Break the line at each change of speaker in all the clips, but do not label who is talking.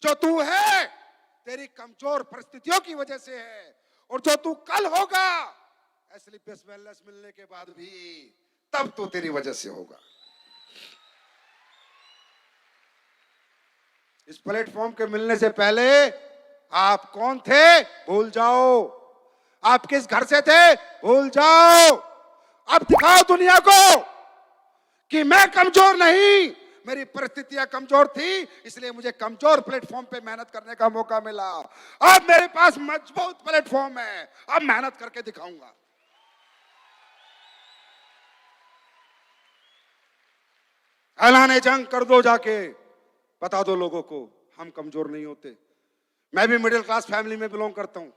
जो तू है तेरी कमजोर परिस्थितियों की वजह से है, और जो तू कल होगा स्लीपलेस वेलनेस मिलने के बाद भी, तब तो तेरी वजह से होगा। इस प्लेटफॉर्म के मिलने से पहले आप कौन थे भूल जाओ, आप किस घर से थे भूल जाओ। अब दिखाओ दुनिया को कि मैं कमजोर नहीं, मेरी परिस्थितियां कमजोर थी, इसलिए मुझे कमजोर प्लेटफॉर्म पे मेहनत करने का मौका मिला। अब मेरे पास मजबूत प्लेटफॉर्म है, अब मेहनत करके दिखाऊंगा। ऐलान जंग कर दो, जाके बता दो लोगों को हम कमजोर नहीं होते। मैं भी मिडिल क्लास फैमिली में बिलोंग करता हूं।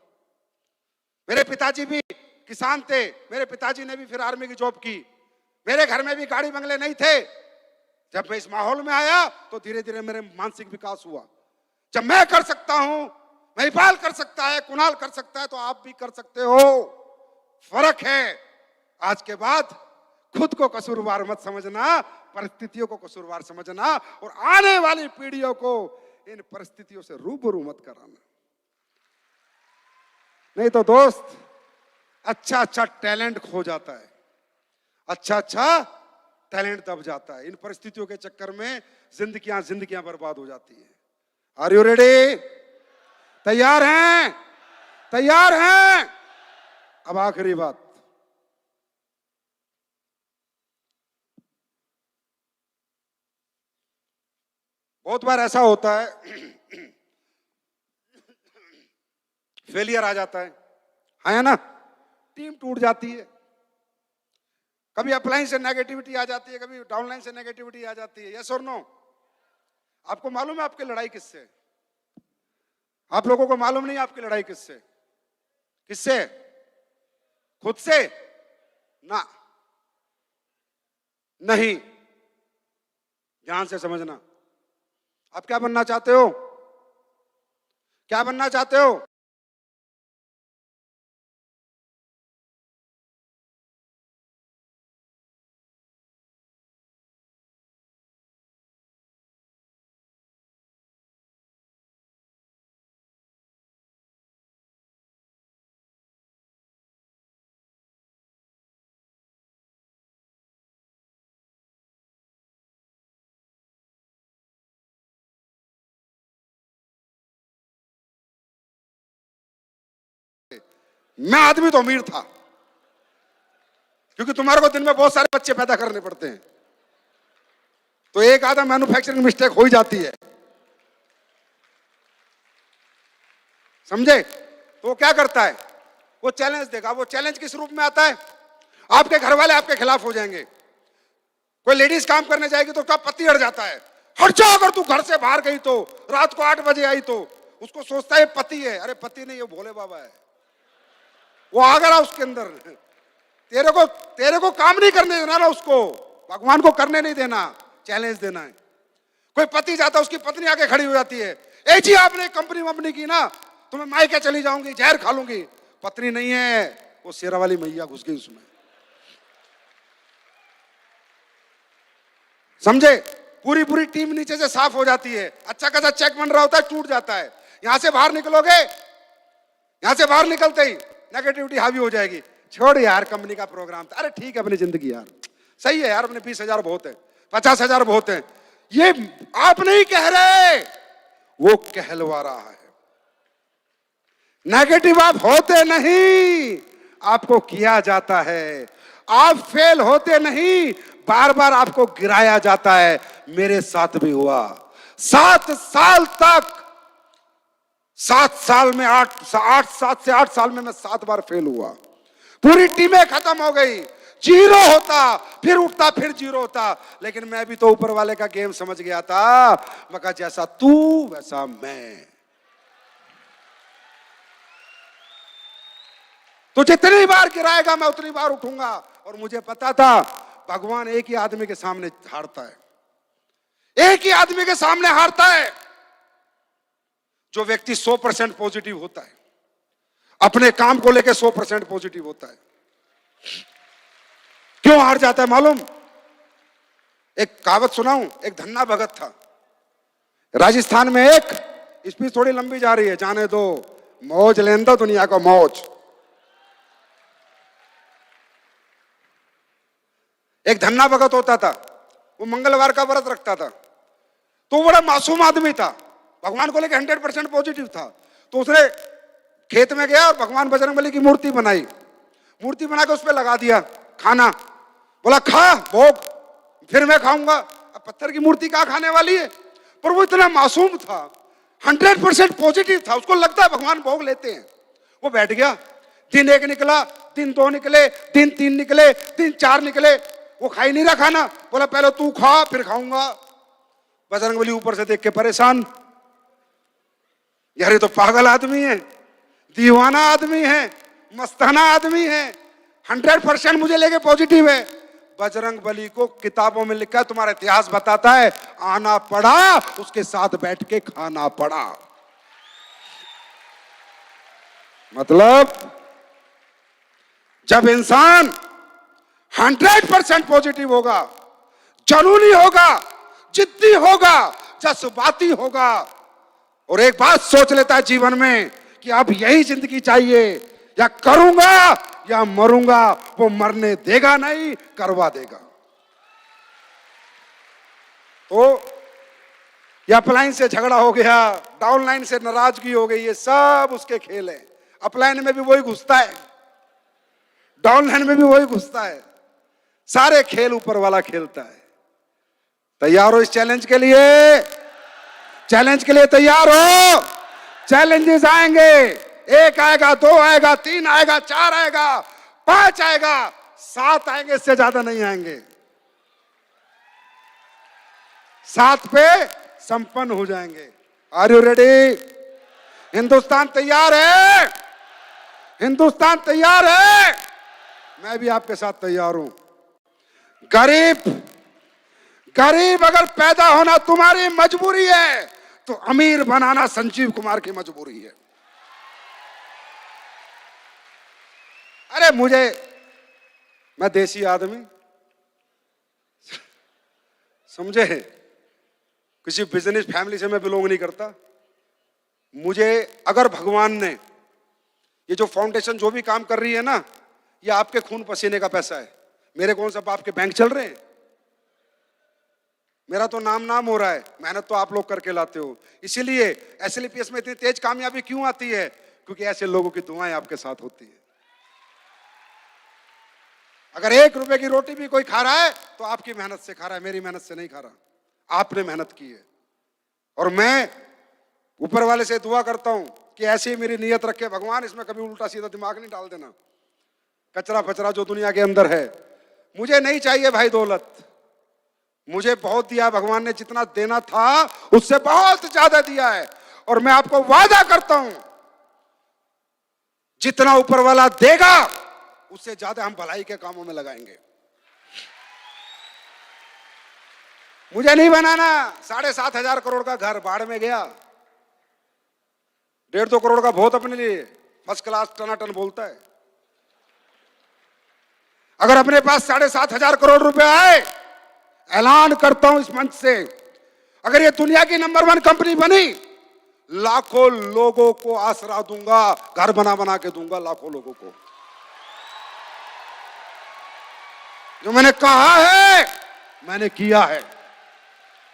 मेरे पिताजी भी किसान थे, मेरे पिताजी ने भी फिर आर्मी की जॉब की। मेरे घर में भी गाड़ी बंगले नहीं थे। जब मैं इस माहौल में आया तो धीरे धीरे मेरे मानसिक विकास हुआ। जब मैं कर सकता हूं, महिपाल कर सकता है, कुणाल कर सकता है, तो आप भी कर सकते हो। फर्क है, आज के बाद खुद को कसूरवार मत समझना, परिस्थितियों को कसूरवार समझना, और आने वाली पीढ़ियों को इन परिस्थितियों से रूबरू मत कराना। नहीं तो दोस्त, अच्छा अच्छा टैलेंट खो जाता है, अच्छा अच्छा टैलेंट दब जाता है। इन परिस्थितियों के चक्कर में जिंदगियां बर्बाद हो जाती है। Are you ready? तैयार हैं? तैयार हैं? अब आखिरी बात, बहुत बार ऐसा होता है फेलियर आ जाता है ना, टीम टूट जाती है, कभी अपलाइन से नेगेटिविटी आ जाती है, कभी डाउनलाइन से नेगेटिविटी आ जाती है। यस और नो? आपको मालूम है आपकी लड़ाई किससे? आप लोगों को मालूम नहीं आपकी लड़ाई किससे? किससे? खुद से ना, नहीं। ध्यान से समझना। आप क्या बनना चाहते हो? क्या बनना चाहते हो? मैं आदमी तो अमीर था, क्योंकि तुम्हारे को दिन में बहुत सारे बच्चे पैदा करने पड़ते हैं, तो एक आधा मैन्युफैक्चरिंग मिस्टेक हो ही जाती है, समझे? तो वो क्या करता है, वो चैलेंज देगा। वो चैलेंज किस रूप में आता है? आपके घर वाले आपके खिलाफ हो जाएंगे। कोई लेडीज काम करने जाएगी तो उसका पति अड़ जाता है, हट जा, अगर तू घर से बाहर गई तो, रात को 8 बजे आई तो। उसको सोचता है पति है, अरे पति नहीं, ये भोले बाबा है, वो आ गया उसके अंदर। तेरे को काम नहीं करने देना ना, उसको भगवान को करने नहीं देना, चैलेंज देना है। कोई पति जाता है, उसकी पत्नी आके खड़ी हो जाती है, ए जी आपने कंपनी वंपनी की ना, तो मैं मायके चली जाऊंगी, जहर खा लूंगी। पत्नी नहीं है, वो शेरा वाली मैया घुस गई उसमें, समझे? पूरी पूरी टीम नीचे से साफ हो जाती है, अच्छा खासा चेक बन रहा होता है, टूट जाता है। यहां से बाहर निकलोगे, यहां से बाहर निकलते ही नेगेटिविटी हावी हो जाएगी। छोड़ यार, कंपनी का प्रोग्राम था, अरे ठीक है अपनी जिंदगी यार, सही है यार, अपने 20,000 बहुत है, 50,000 बहुत है। ये आप नहीं कह रहे, वो कहलवा रहा है। नेगेटिव आप होते नहीं, आपको किया जाता है। आप फेल होते नहीं, बार बार आपको गिराया जाता है। मेरे साथ भी हुआ। 7 साल तक, 7 साल में 7 से 8 साल में मैं 7 बार फेल हुआ। पूरी टीमें खत्म हो गई, जीरो होता, फिर उठता, फिर जीरो होता। लेकिन मैं भी तो ऊपर वाले का गेम समझ गया था। मैं कहा जैसा तू वैसा मैं। तो जितनी बार गिराएगा मैं उतनी बार उठूंगा। और मुझे पता था भगवान एक ही आदमी के सामने हारता है, एक ही आदमी के सामने हारता है, जो व्यक्ति 100% पॉजिटिव होता है, अपने काम को लेकर 100% पॉजिटिव होता है। क्यों हार जाता है मालूम? एक कहावत सुनाऊं। एक धन्ना भगत था, राजस्थान में एक स्पीच थोड़ी लंबी जा रही है, जाने दो, मौज लेने दो दुनिया को मौज। एक धन्ना भगत होता था, वो मंगलवार का व्रत रखता था, तो वो बड़ा मासूम आदमी था, भगवान को लेकर 100% पॉजिटिव था। तो उसने खेत में गया और भगवान बजरंगबली की मूर्ति बनाई, मूर्ति बना के उस पर लगा दिया खाना, बोला खा भोग, फिर मैं खाऊंगा। अब पत्थर की मूर्ति कहाँ खाने वाली है, पर वो इतना मासूम था, 100% पॉजिटिव था, उसको लगता है भगवान भोग लेते हैं। वो बैठ गया, दिन 1 निकला, दिन 2 निकले, दिन 3 निकले, दिन 4 निकले, वो खा ही नहीं रहा खाना। बोला पहले तू खा फिर खाऊंगा। बजरंगबली ऊपर से देख के परेशान, यार ये तो पागल आदमी है, दीवाना आदमी है, मस्ताना आदमी है, 100% मुझे लेके पॉजिटिव है। बजरंगबली को किताबों में लिखा है, तुम्हारा इतिहास बताता है, आना पड़ा, उसके साथ बैठ के खाना पड़ा। मतलब जब इंसान 100% पॉजिटिव होगा, जुनूनी होगा, जिद्दी होगा, जज्बाती होगा, और एक बात सोच लेता है जीवन में कि अब यही जिंदगी चाहिए, या करूंगा या मरूंगा, वो मरने देगा नहीं, करवा देगा। तो या अपलाइन से झगड़ा हो गया, डाउनलाइन से नाराजगी हो गई, ये सब उसके खेल है। अपलाइन में भी वही घुसता है, डाउनलाइन में भी वही घुसता है, सारे खेल ऊपर वाला खेलता है। तैयार हो इस चैलेंज के लिए? चैलेंज के लिए तैयार हो? चैलेंजेस आएंगे, 1 आएगा, 2 आएगा, 3 आएगा, 4 आएगा, 5 आएगा, 7 आएंगे, इससे ज्यादा नहीं आएंगे। 7 पे संपन्न हो जाएंगे। Are you ready? हिंदुस्तान तैयार है? हिंदुस्तान तैयार है? मैं भी आपके साथ तैयार हूं। गरीब अगर पैदा होना तुम्हारी मजबूरी है, तो अमीर बनाना संजीव कुमार की मजबूरी है। अरे मैं देसी आदमी, समझे, किसी बिजनेस फैमिली से मैं बिलोंग नहीं करता। मुझे अगर भगवान ने ये जो फाउंडेशन जो भी काम कर रही है ना, ये आपके खून पसीने का पैसा है। मेरे कौन सा बाप के बैंक चल रहे हैं? मेरा तो नाम हो रहा है, मेहनत तो आप लोग करके लाते हो। इसीलिए एसएलपीएस में इतनी तेज कामयाबी क्यों आती है? क्योंकि ऐसे लोगों की दुआएं आपके साथ होती है। अगर 1 रुपए की रोटी भी कोई खा रहा है तो आपकी मेहनत से खा रहा है, मेरी मेहनत से नहीं खा रहा। आपने मेहनत की है, और मैं ऊपर वाले से दुआ करता हूं कि ऐसी ही मेरी नीयत रखे भगवान, इसमें कभी उल्टा सीधा दिमाग नहीं डाल देना। कचरा फचरा जो दुनिया के अंदर है, मुझे नहीं चाहिए भाई दौलत, मुझे बहुत दिया भगवान ने, जितना देना था उससे बहुत ज्यादा दिया है। और मैं आपको वादा करता हूं, जितना ऊपर वाला देगा उससे ज्यादा हम भलाई के कामों में लगाएंगे। मुझे नहीं बनाना 7,500 करोड़ का घर, बाढ़ में गया। 1.5-2 करोड़ का बहुत अपने लिए फर्स्ट क्लास टनाटन बोलता है। अगर अपने पास 7,500 करोड़ रुपए आए, ऐलान करता हूं इस मंच से, अगर ये दुनिया की नंबर 1 कंपनी बनी, लाखों लोगों को आसरा दूंगा, घर बना बना के दूंगा लाखों लोगों को। जो मैंने कहा है मैंने किया है।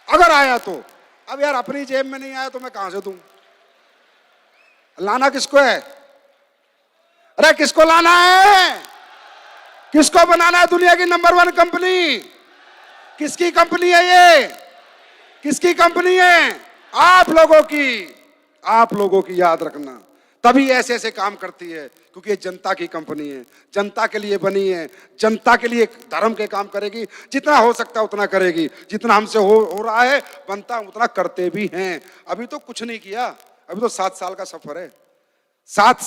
अगर आया तो, अब यार अपनी जेब में नहीं आया तो मैं कहां से दूं? लाना किसको है? अरे किसको लाना है? किसको बनाना है दुनिया की नंबर 1 कंपनी? किसकी कंपनी है ये? किसकी कंपनी है? आप लोगों की। आप लोगों की, याद रखना। तभी ऐसे ऐसे काम करती है, क्योंकि ये जनता की कंपनी है, जनता के लिए बनी है, जनता के लिए धर्म के काम करेगी, जितना हो सकता है उतना करेगी, जितना हमसे हो रहा है बनता उतना करते भी हैं। अभी तो कुछ नहीं किया, अभी तो 7 साल का सफर है। 7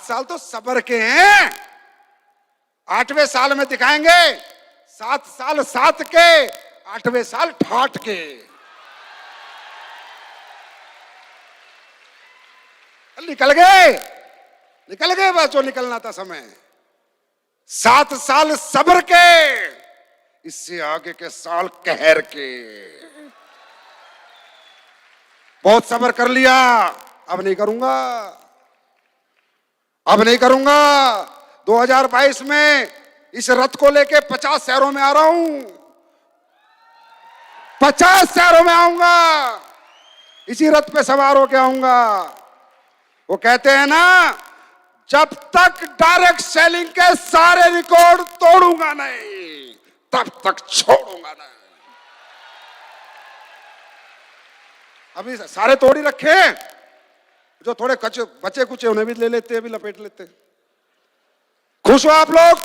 साल तो सब्र के हैं, 8वें साल में दिखाएंगे 7 साल साथ के, 8वें साल ठाठ के। निकल गए बस जो निकलना था समय। 7 साल सब्र के, इससे आगे के साल कहर के। बहुत सब्र कर लिया, अब नहीं करूंगा, अब नहीं करूंगा। 2022 में इस रथ को लेके 50 शहरों में आ रहा हूं, 50 शहरों में आऊंगा, इसी रथ पे सवार होके आऊंगा। वो कहते हैं ना, जब तक डायरेक्ट सेलिंग के सारे रिकॉर्ड तोड़ूंगा नहीं, तब तक छोड़ूंगा नहीं। अभी सारे तोड़ ही रखे हैं, जो थोड़े कच्चे बचे कुचे उन्हें भी ले लेते हैं, भी लपेट लेते हैं। खुश हो आप लोग?